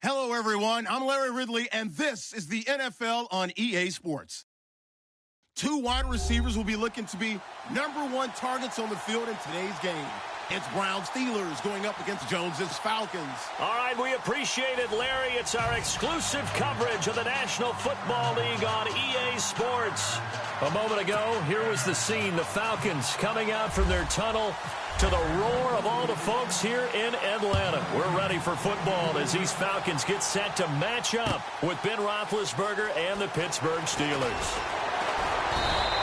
Hello, everyone. I'm Larry Ridley, and this is the NFL on EA Sports. Two wide receivers will be looking to be #1 targets on the field in today's game. It's Browns Steelers going up against Jones's Falcons. All right, we appreciate it, Larry. It's our exclusive coverage of the National Football League on EA Sports. A moment ago, here was the scene. The Falcons coming out from their tunnel to the roar of all the folks here in Atlanta. We're ready for football as these Falcons get set to match up with Ben Roethlisberger and the Pittsburgh Steelers.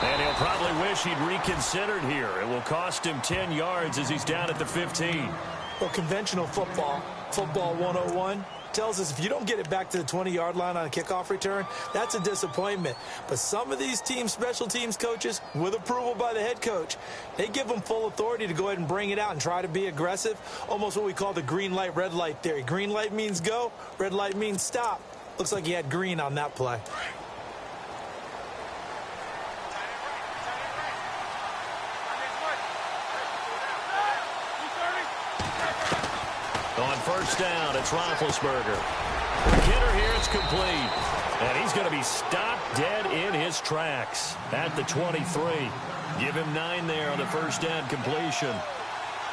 And he'll probably wish he'd reconsidered here. It will cost him 10 yards as he's down at the 15. Well, conventional football 101, tells us if you don't get it back to the 20-yard line on a kickoff return, that's a disappointment. But some of these teams, special teams coaches, with approval by the head coach, they give them full authority to go ahead and bring it out and try to be aggressive, almost what we call the green light, red light theory. Green light means go, red light means stop. Looks like he had green on that play. On first down, it's Roethlisberger. Kidder here, it's complete. And he's going to be stopped dead in his tracks at the 23. Give him 9 there on the first down completion.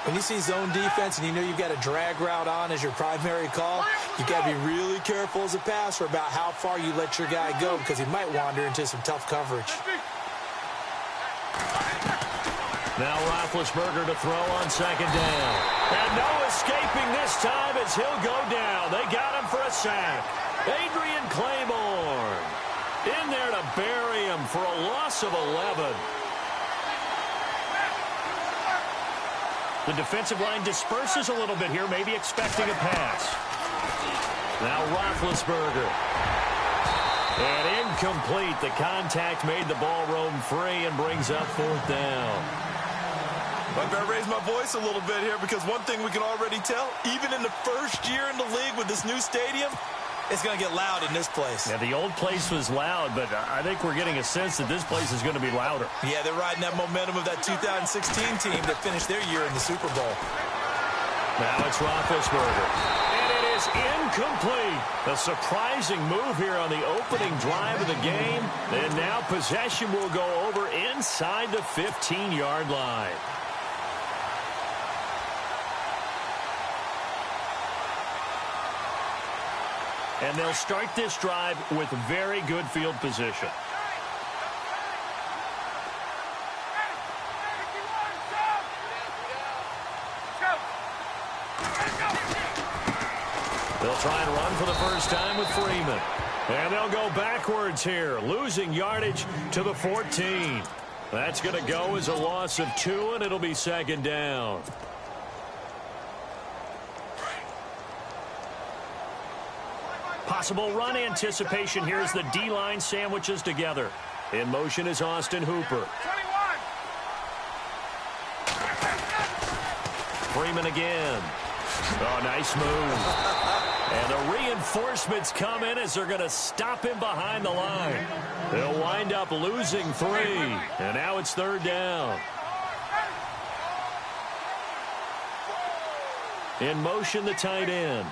When you see zone defense and you know you've got a drag route on as your primary call, you've got to be really careful as a passer about how far you let your guy go because he might wander into some tough coverage. Now Roethlisberger to throw on second down. And no escaping this time as he'll go down. They got him for a sack. Adrian Claiborne in there to bury him for a loss of 11. The defensive line disperses a little bit here, maybe expecting a pass. Now Roethlisberger. And incomplete. The contact made the ball roam free and brings up fourth down. I better raise my voice a little bit here because one thing we can already tell, even in the first year in the league with this new stadium, it's going to get loud in this place. Yeah, the old place was loud, but I think we're getting a sense that this place is going to be louder. Yeah, they're riding that momentum of that 2016 team that finished their year in the Super Bowl. Now it's Roethlisberger. And it is incomplete. A surprising move here on the opening drive of the game. And now possession will go over inside the 15-yard line. And they'll start this drive with very good field position. They'll try and run for the first time with Freeman. And they'll go backwards here, losing yardage to the 14. That's going to go as a loss of 2, and it'll be second down. Possible run anticipation here as the D-line sandwiches together. In motion is Austin Hooper. 21. Freeman again. Oh, nice move. And the reinforcements come in as they're going to stop him behind the line. They'll wind up losing 3. And now it's third down. In motion, the tight end.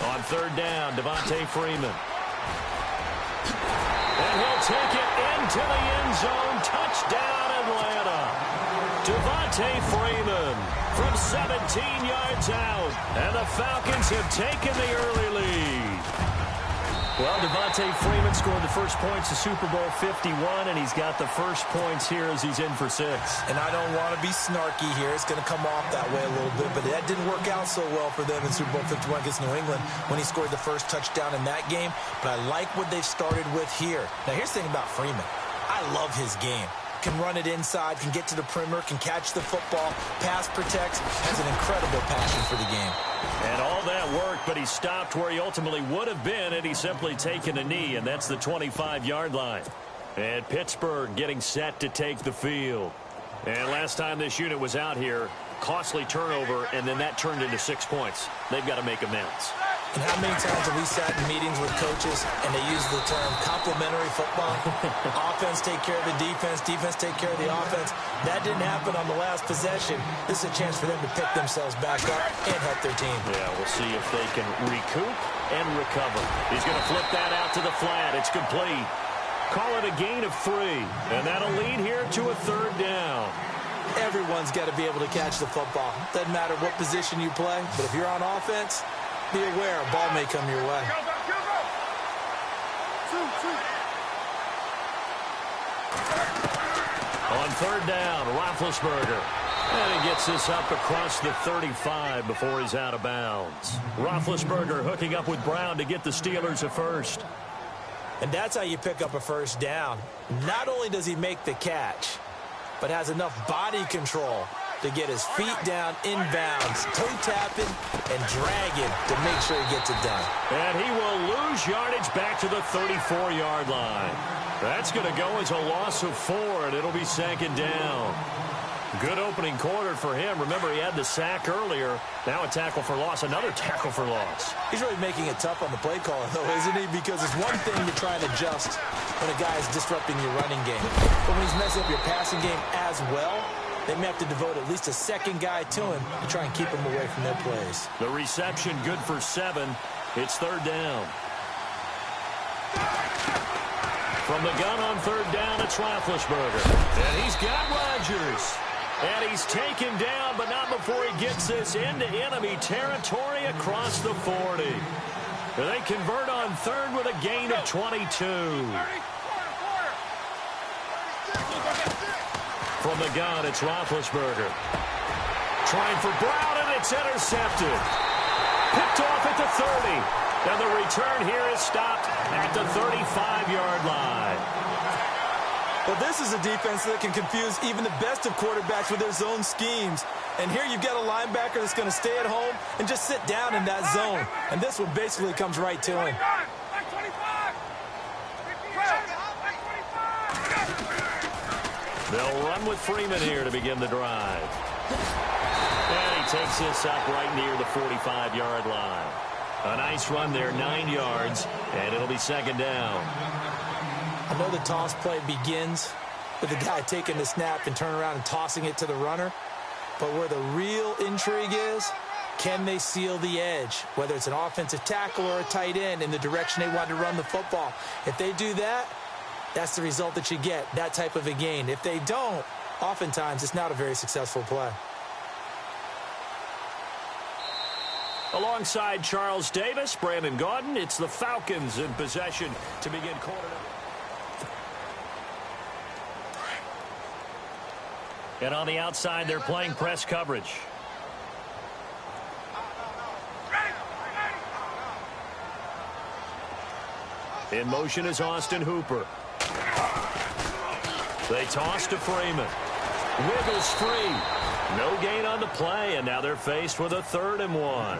On third down, Devontae Freeman. And he'll take it into the end zone. Touchdown, Atlanta. Devontae Freeman from 17 yards out. And the Falcons have taken the early lead. Well, Devontae Freeman scored the first points of Super Bowl 51, and he's got the first points here as he's in for 6. And I don't want to be snarky here. It's going to come off that way a little bit, but that didn't work out so well for them in Super Bowl 51 against New England when he scored the first touchdown in that game. But I like what they've started with here. Now, here's the thing about Freeman. I love his game. Can run it inside, can get to the perimeter, can catch the football, pass protects, has an incredible passion for the game. And all that worked, but he stopped where he ultimately would have been had he simply taken a knee, and that's the 25-yard line. And Pittsburgh getting set to take the field. And last time this unit was out here, costly turnover, and then that turned into 6 points. They've got to make amends. And how many times have we sat in meetings with coaches and they use the term complementary football? Offense take care of the defense, defense take care of the offense. That didn't happen on the last possession. This is a chance for them to pick themselves back up and help their team. Yeah, we'll see if they can recoup and recover. He's going to flip that out to the flat. It's complete. Call it a gain of 3, and that'll lead here to a 3rd down. Everyone's got to be able to catch the football. Doesn't matter what position you play, but if you're on offense, be aware a ball may come your way. On 3rd down, Roethlisberger. And he gets this up across the 35 before he's out of bounds. Roethlisberger hooking up with Brown to get the Steelers a first. And that's how you pick up a 1st down. Not only does he make the catch, but has enough body control to get his feet down inbounds, toe tapping and dragging to make sure he gets it done. And he will lose yardage back to the 34-yard line. That's going to go as a loss of 4, and it'll be 2nd down. Good opening quarter for him. Remember, he had the sack earlier. Now a tackle for loss, another tackle for loss. He's really making it tough on the play caller, though, isn't he? Because it's one thing to try and adjust when a guy is disrupting your running game. But when he's messing up your passing game as well, they may have to devote at least a 2nd guy to him to try and keep him away from their plays. The reception good for 7. It's 3rd down. From the gun on 3rd down, it's Roethlisberger. And he's got Rodgers. And he's taken down, but not before he gets this into enemy territory across the 40. They convert on 3rd with a gain of 22. From the gun, it's Roethlisberger. Trying for Brown, and it's intercepted. Picked off at the 30. And the return here is stopped at the 35-yard line. Well, this is a defense that can confuse even the best of quarterbacks with their zone schemes. And here you've got a linebacker that's going to stay at home and just sit down in that zone. And this one basically comes right to him. They'll run with Freeman here to begin the drive. And he takes this up right near the 45-yard line. A nice run there, 9 yards, and it'll be 2nd down. I know the toss play begins with the guy taking the snap and turning around and tossing it to the runner. But where the real intrigue is, can they seal the edge? Whether it's an offensive tackle or a tight end in the direction they want to run the football. If they do that, that's the result that you get, that type of a gain. If they don't, oftentimes it's not a very successful play. Alongside Charles Davis, Brandon Gaudin, it's the Falcons in possession to begin quarter. And on the outside, they're playing press coverage. In motion is Austin Hooper. They toss to Freeman. Wiggles free. No gain on the play, and now they're faced with a 3rd and 1.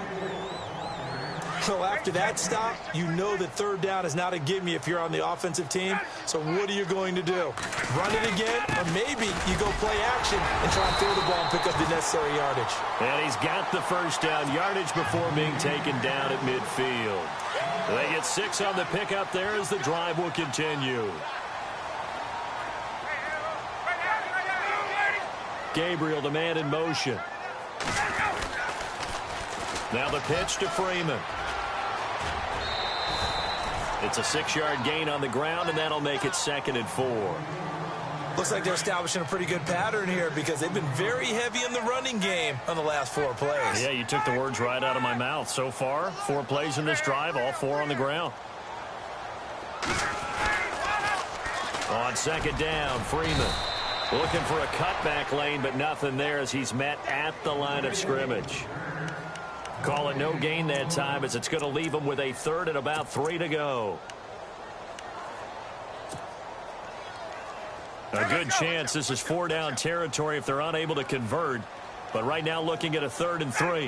So after that stop, you know that 3rd down is not a gimme if you're on the offensive team. So what are you going to do? Run it again, or maybe you go play action and try and throw the ball and pick up the necessary yardage. And he's got the 1st down yardage before being taken down at midfield. They get 6 on the pickup there as the drive will continue. Gabriel, the man in motion. Now the pitch to Freeman. It's a 6-yard gain on the ground, and that'll make it 2nd and 4. Looks like they're establishing a pretty good pattern here because they've been very heavy in the running game on the last 4 plays. Yeah, you took the words right out of my mouth. So far, 4 plays in this drive, all 4 on the ground. On 2nd down, Freeman. Looking for a cutback lane, but nothing there as he's met at the line of scrimmage. Call it no gain that time as it's going to leave him with a 3rd and about 3 to go. A good chance this is 4-down territory if they're unable to convert. But right now looking at a 3rd and 3.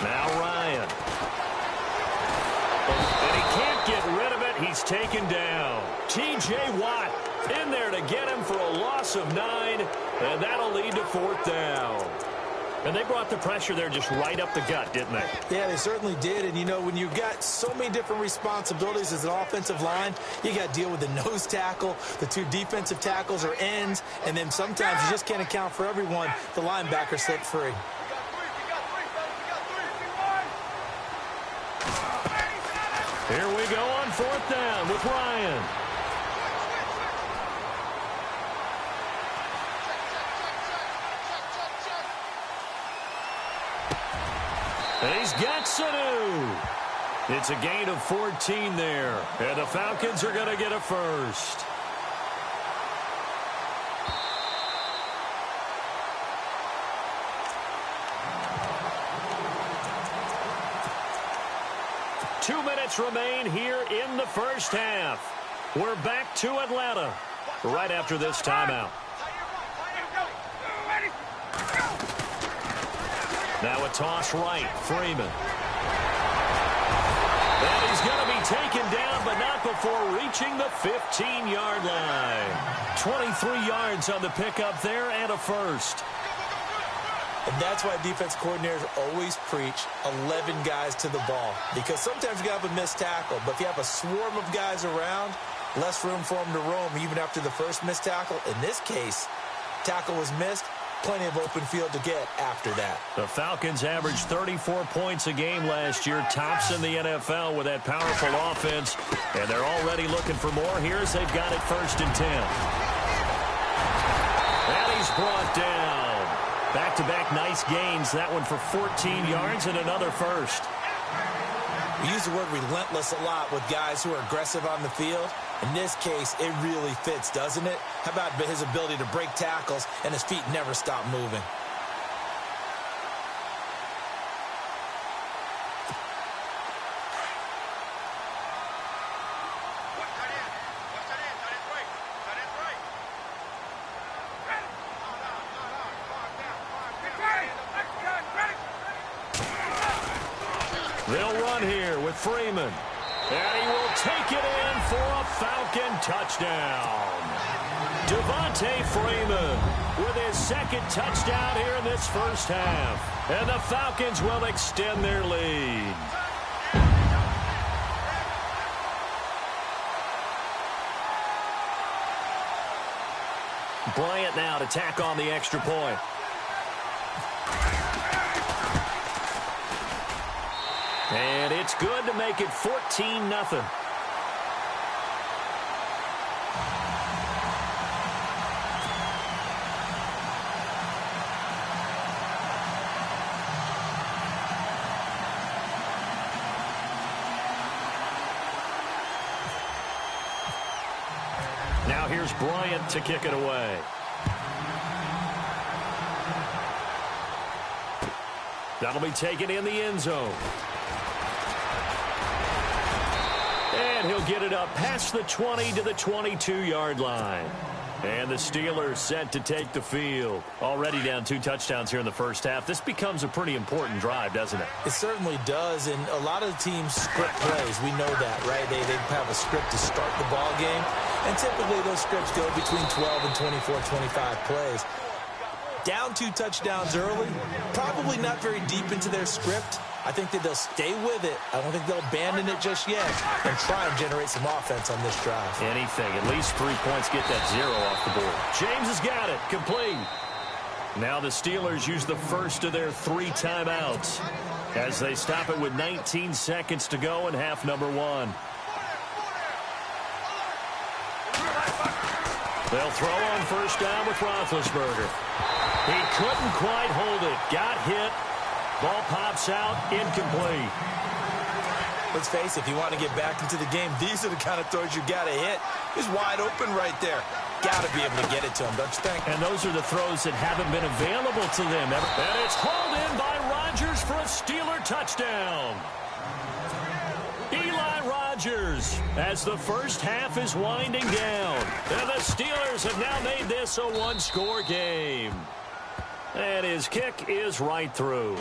Now Ryan. And he can't get rid of it. He's taken down. T.J. Watt in there to get him for a loss of 9. And that'll lead to 4th down. And they brought the pressure there just right up the gut, didn't they? Yeah, they certainly did. And, you know, when you've got so many different responsibilities as an offensive line, you got to deal with the nose tackle, the 2 defensive tackles or ends, and then sometimes you just can't account for everyone. The linebacker slipped free. Here we go on 4th down with Ryan. He's got Sanu. It's a gain of 14 there. And the Falcons are going to get a first. Two minutes remain here in the first half. We're back to Atlanta right after this timeout. Now a toss right, Freeman. And he's going to be taken down, but not before reaching the 15-yard line. 23 yards on the pickup there and a first. And that's why defense coordinators always preach 11 guys to the ball. Because sometimes you have a missed tackle, but if you have a swarm of guys around, less room for them to roam even after the first missed tackle. In this case, tackle was missed. Plenty of open field to get after that. The Falcons averaged 34 points a game last year, tops in the NFL with that powerful offense, and they're already looking for more. Here's they've got it 1st and 10. And he's brought down. Back-to-back nice gains. That one for 14 yards and another first. We use the word relentless a lot with guys who are aggressive on the field. In this case, it really fits, doesn't it? How about his ability to break tackles and his feet never stop moving? They'll run here with Freeman. And he will take it in for a Falcon touchdown. Devontae Freeman with his 2nd touchdown here in this first half. And the Falcons will extend their lead. Bryant now to tack on the extra point. And it's good to make it 14-0. Now here's Bryant to kick it away. That'll be taken in the end zone. And he'll get it up past the 20 to the 22-yard line. And the Steelers set to take the field. Already down 2 touchdowns here in the first half. This becomes a pretty important drive, doesn't it? It certainly does, and a lot of the teams script plays. We know that, right? They have a script to start the ball game, and typically those scripts go between 12 and 24, 25 plays. Down 2 touchdowns early, probably not very deep into their script. I think that they'll stay with it. I don't think they'll abandon it just yet and try and generate some offense on this drive. Anything. At least 3 points. Get that 0 off the board. James has got it. Complete. Now the Steelers use the first of their 3 timeouts as they stop it with 19 seconds to go in half number 1. They'll throw on first down with Roethlisberger. He couldn't quite hold it. Got hit. Ball pops out, incomplete. Let's face it, if you want to get back into the game, these are the kind of throws you got to hit. He's wide open right there. Got to be able to get it to him, don't you think? And those are the throws that haven't been available to them. And it's hauled in by Rodgers for a Steeler touchdown. Eli Rodgers as the first half is winding down. And the Steelers have now made this a 1-score game. And his kick is right through.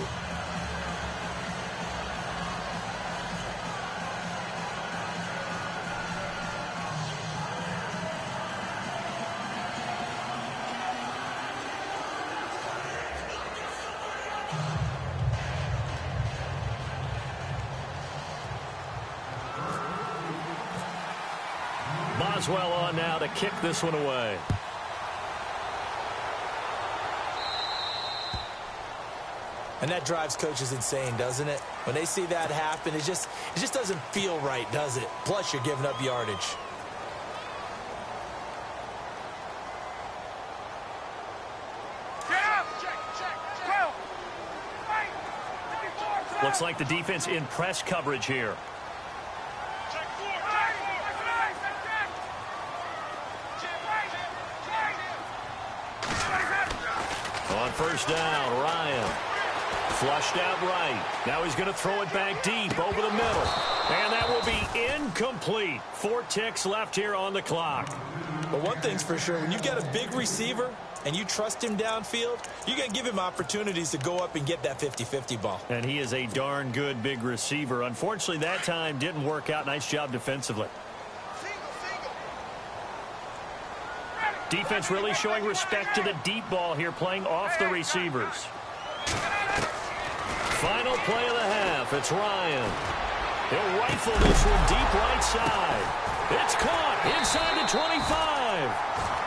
Boswell on now to kick this one away. And that drives coaches insane, doesn't it? When they see that happen, it just doesn't feel right, does it? Plus, you're giving up yardage. Looks like the defense in press coverage here. On first down, Ryan. Flushed out right. Now he's going to throw it back deep over the middle. And that will be incomplete. 4 ticks left here on the clock. But one thing's for sure, when you've got a big receiver and you trust him downfield, you're going to give him opportunities to go up and get that 50-50 ball. And he is a darn good big receiver. Unfortunately, that time didn't work out. Nice job defensively. Defense really showing respect to the deep ball here, playing off the receivers. Final play of the half. It's Ryan. He'll rifle this one deep right side. It's caught inside the 25.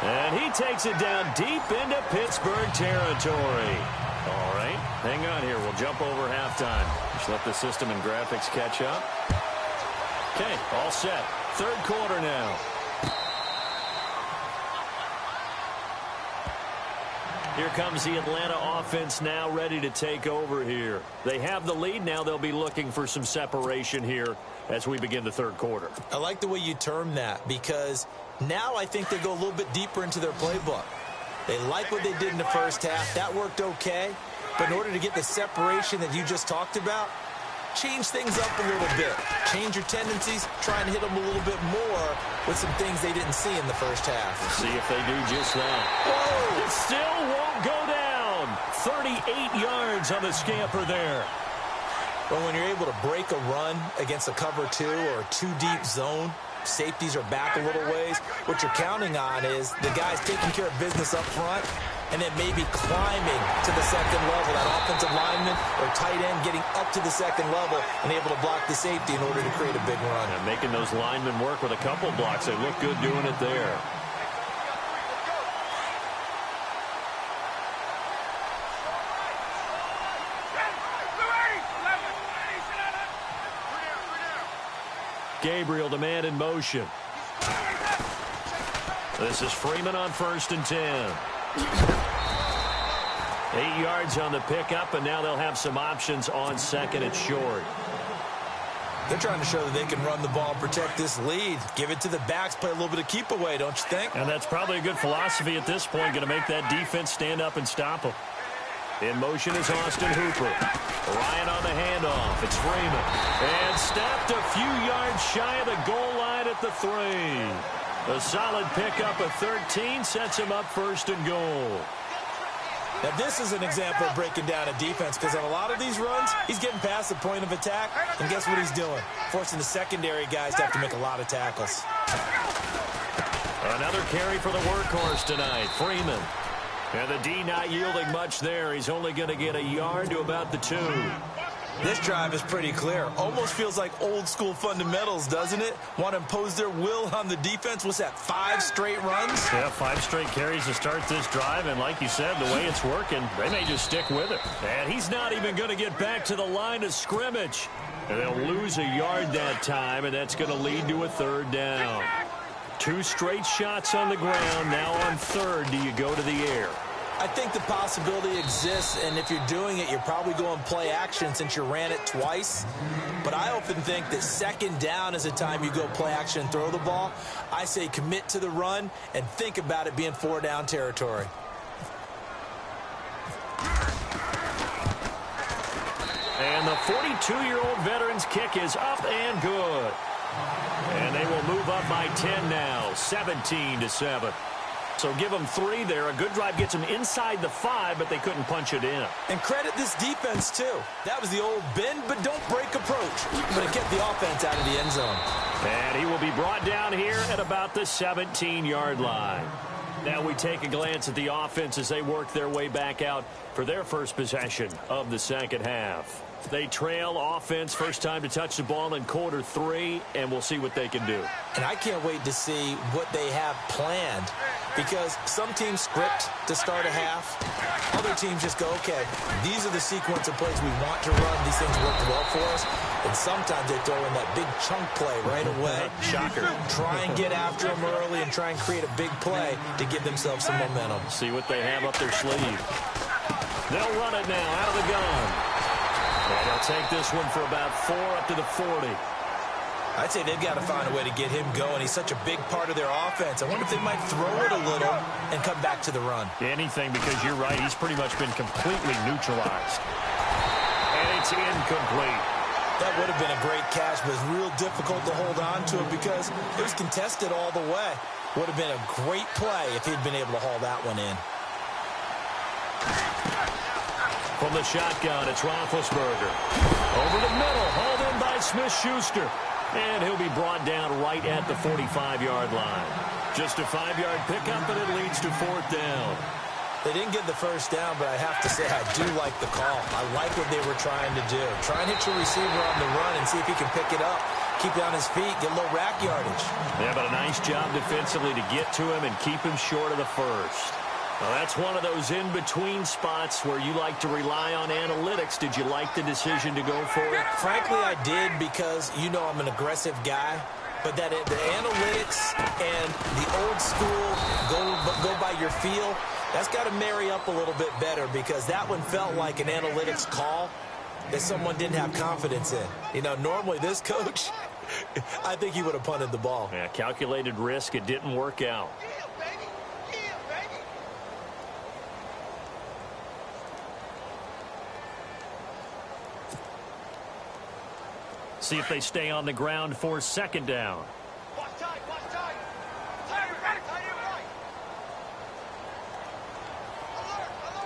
And he takes it down deep into Pittsburgh territory. All right, hang on here. We'll jump over halftime. Just let the system and graphics catch up. Okay, all set. Third quarter now. Here comes the Atlanta offense now ready to take over here. They have the lead. Now they'll be looking for some separation here as we begin the third quarter. I like the way you term that because now I think they go a little bit deeper into their playbook. They like what they did in the first half. That worked okay. But in order to get the separation that you just talked about, change things up a little bit. Change your tendencies. Try and hit them a little bit more with some things they didn't see in the first half. Let's see if they do just that. Whoa! It still won't go down. 38 yards on the scamper there. But when you're able to break a run against a cover 2 or a 2-deep zone, safeties are back a little ways. What you're counting on is the guys taking care of business up front and then maybe climbing to the second level. That offensive lineman or tight end getting up to the second level and able to block the safety in order to create a big run. And making those linemen work with a couple blocks. They look good doing it there. Gabriel, the man in motion. This is Freeman on 1st and 10. 8 yards on the pickup, and now they'll have some options on 2nd and short. They're trying to show that they can run the ball, protect this lead. Give it to the backs, play a little bit of keep away, don't you think? And that's probably a good philosophy at this point, going to make that defense stand up and stop them. In motion is Austin Hooper. Ryan on the handoff. It's Freeman. And stopped a few yards shy of the goal line at the 3. A solid pickup of 13 sets him up 1st and goal. Now, this is an example of breaking down a defense because on a lot of these runs, he's getting past the point of attack, and guess what he's doing? Forcing the secondary guys to have to make a lot of tackles. Another carry for the workhorse tonight, Freeman. And the D not yielding much there. He's only going to get a yard to about the 2. This drive is pretty clear. Almost feels like old school fundamentals, doesn't it? Want to impose their will on the defense. What's that, 5 straight runs? Yeah, 5 straight carries to start this drive. And like you said, the way it's working, they may just stick with it. And he's not even going to get back to the line of scrimmage. And they'll lose a yard that time, and that's going to lead to a 3rd down. 2 straight shots on the ground. Now on 3rd, do you go to the air? I think the possibility exists, and if you're doing it, you're probably going play action since you ran it twice. But I often think that 2nd down is a time you go play action and throw the ball. I say commit to the run and think about it being 4-down territory. And the 42-year-old veteran's kick is up and good. And they will move up by 10 now, 17-7. So give them 3 there. A good drive gets them inside the 5, but they couldn't punch it in. And credit this defense, too. That was the old bend but don't break approach. But it kept the offense out of the end zone. And he will be brought down here at about the 17-yard line. Now we take a glance at the offense as they work their way back out for their first possession of the 2nd half. They trail offense first time to touch the ball in quarter 3, and we'll see what they can do. And I can't wait to see what they have planned, because some teams script to start a half. Other teams just go, okay, these are the sequence of plays we want to run. These things work well for us. And sometimes they throw in that big chunk play right away. Shocker. Try and get after them early and try and create a big play to give themselves some momentum. See what they have up their sleeve. They'll run it now out of the gun. And they'll take this one for about 4 up to the 40. I'd say they've got to find a way to get him going. He's such a big part of their offense. I wonder if they might throw it a little and come back to the run. Anything, because you're right. He's pretty much been completely neutralized. And it's incomplete. That would have been a great catch, but it's real difficult to hold on to it because it was contested all the way. Would have been a great play if he'd been able to haul that one in. From the shotgun, it's Roethlisberger. Over the middle, hauled in by Smith-Schuster. And he'll be brought down right at the 45-yard line. Just a 5-yard pickup, and it leads to 4th down. They didn't get the first down, but I have to say I do like the call. I like what they were trying to do. Try and hit your receiver on the run and see if he can pick it up. Keep it on his feet, get a little rack yardage. Yeah, but a nice job defensively to get to him and keep him short of the first. Well, that's one of those in-between spots where you like to rely on analytics. Did you like the decision to go for it? Frankly, I did, because you know I'm an aggressive guy. But that the analytics and the old school go by your feel, that's got to marry up a little bit better, because that one felt like an analytics call that someone didn't have confidence in. You know, normally this coach, I think he would have punted the ball. Yeah, calculated risk. It didn't work out. See if they stay on the ground for 2nd down.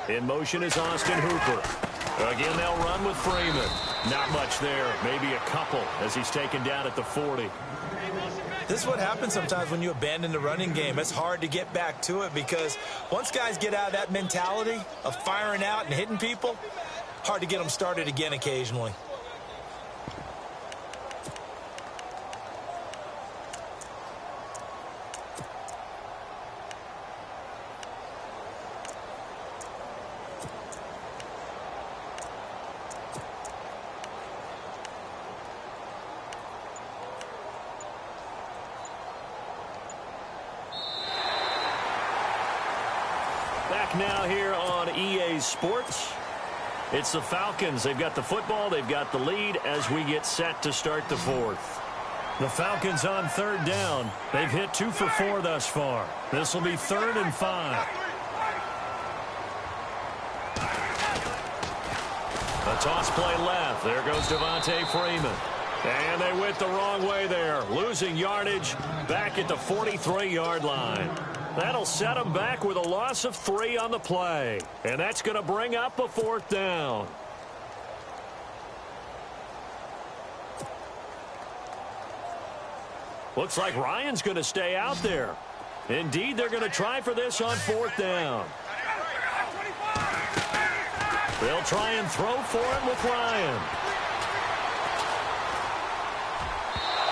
In motion is Austin Hooper. Again, they'll run with Freeman. Not much there. Maybe a couple as he's taken down at the 40. This is what happens sometimes when you abandon the running game. It's hard to get back to it, because once guys get out of that mentality of firing out and hitting people, hard to get them started again occasionally. Back now here on EA Sports. It's the Falcons. They've got the football. They've got the lead as we get set to start the 4th. The Falcons on 3rd down. They've hit 2 for 4 thus far. This will be 3rd and 5. A toss play left. There goes Devontae Freeman. And they went the wrong way there. Losing yardage back at the 43-yard line. That'll set them back with a loss of 3 on the play. And that's going to bring up a 4th down. Looks like Ryan's going to stay out there. Indeed, they're going to try for this on 4th down. They'll try and throw for it with Ryan.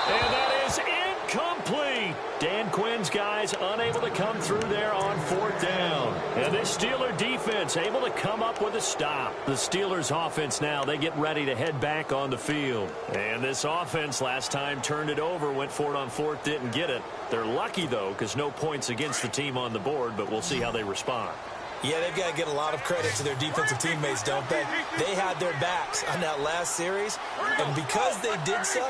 And that is incomplete. Dan Quinn's guys unable to come through there on 4th down. And this Steeler defense able to come up with a stop. The Steelers offense now, they get ready to head back on the field. And this offense last time turned it over, went for it on 4th, didn't get it. They're lucky, though, because no points against the team on the board, but we'll see how they respond. Yeah, they've got to get a lot of credit to their defensive teammates, don't they? They had their backs on that last series, and because they did so,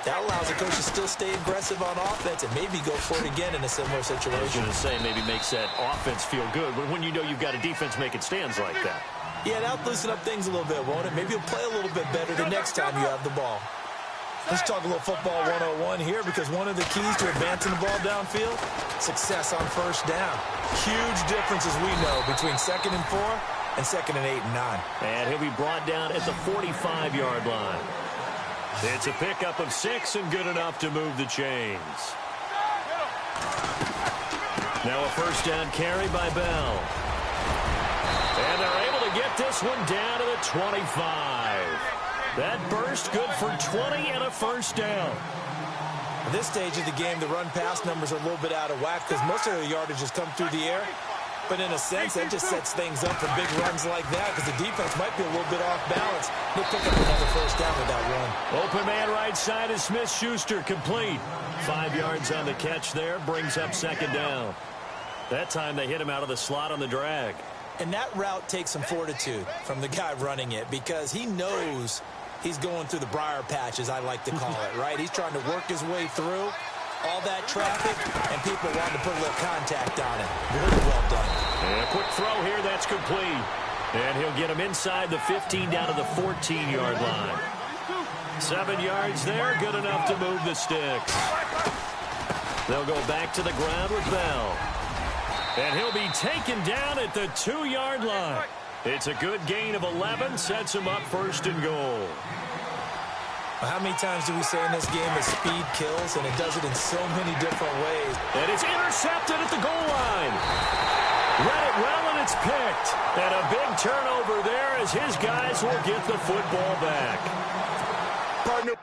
that allows the coach to still stay aggressive on offense and maybe go for it again in a similar situation. I was going to say, maybe makes that offense feel good, but when you know you've got a defense making stands like that. Yeah, that'll loosen up things a little bit, won't it? Maybe you'll play a little bit better the next time you have the ball. Let's talk a little football 101 here, because one of the keys to advancing the ball downfield, success on 1st down. Huge difference, as we know, between 2nd and 4 and 2nd and 8 and 9. And he'll be brought down at the 45-yard line. It's a pickup of 6 and good enough to move the chains. Now a 1st down carry by Bell. And they're able to get this one down to the 25. That burst good for 20 and a first down. At this stage of the game, the run-pass numbers are a little bit out of whack because most of the yardage has come through the air. But in a sense, that just sets things up for big runs like that because the defense might be a little bit off balance. They'll pick up another first down with that run. Open man right side is Smith-Schuster, complete. 5 yards on the catch there, brings up second down. That time they hit him out of the slot on the drag. And that route takes some fortitude from the guy running it because he knows he's going through the briar patch, as I like to call it, right? He's trying to work his way through all that traffic, and people want to put a little contact on it. Very well done. And a quick throw here, that's complete. And he'll get him inside the 15 down to the 14-yard line. 7 yards there, good enough to move the sticks. They'll go back to the ground with Bell. And he'll be taken down at the 2-yard line. It's a good gain of 11, sets him up first and goal. How many times do we say in this game that speed kills, and it does it in so many different ways? And it's intercepted at the goal line. Read it well, and it's picked. And a big turnover there as his guys will get the football back. Partner.